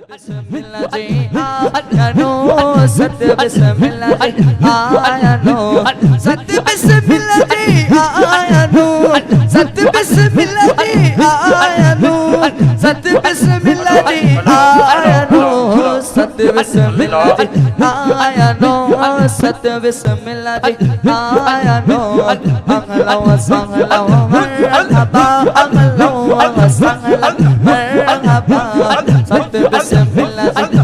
बिस्मिल्लाह जी आया नो सत बिस्मिल्लाह जी आया नो सत बिस्मिल्लाह जी आया नो सत बिस्मिल्लाह जी आया नो सत बिस्मिल्लाह जी आया नो सत बिस्मिल्लाह जी आया नो सत बिस्मिल्लाह जी आया नो अगला व संगला व मरहबा अगला व संगला मरहबा सत बिस्मिल्लाह जी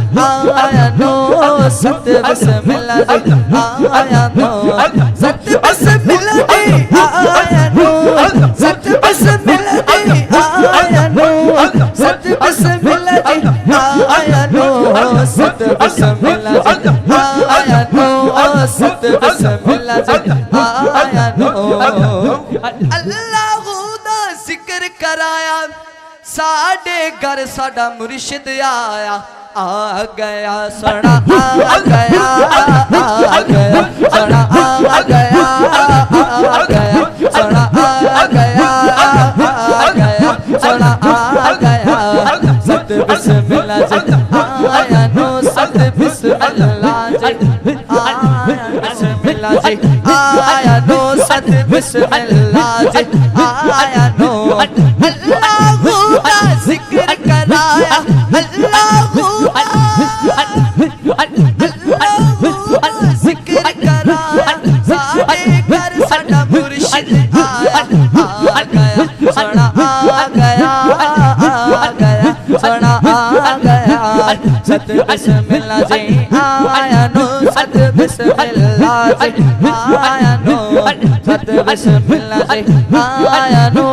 आया नो सत बिस्मिल्लाह जी आया नो सत बिस्मिल्लाह जी आया नो सत बिस्मिल्लाह जी आया नो सत बिस्मिल्लाह जी आया नो सत बिस्मिल्लाह जी आया नो सत बिस्मिल्लाह जी आया नो अल्लाह दा जिक्र कराया साडे घर साडा मुर्शिद आया आ गया सड़ा आ गया सड़ा आ गया सड़ा आ गया सड़ा आ गया सत बिस्मिल्लाह जी आया नो सत बिस्मिल्लाह जी आया बिस्मिल्लाह जी आया नो सत बिस्मिल्लाह जी आया नो अल्लाह का जिक्र कराया अल्लाह जिक्र कराया साडे घर साडा मुर्शिद आया आ गया सड़ा आ गया सड़ा आ गया सत बिस्मिल्लाह जी आया नो सत बिस्मिल्लाह जी आया नो सत बिस्मिल्लाह जी आया नो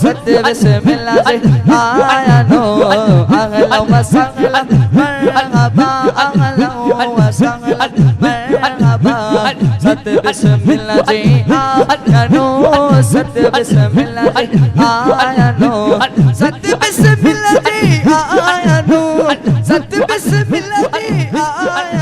सत बिस्मिल्लाह जी आया नो अगला व संगला मरहबा अगला व संगला मरहबा सत बिस्मिल्लाह जी आया नो सत बिस्मिल्लाह जी आया नो सत बिस्मिल्लाह जी आया नो सत बिस्मिल्लाह जी आया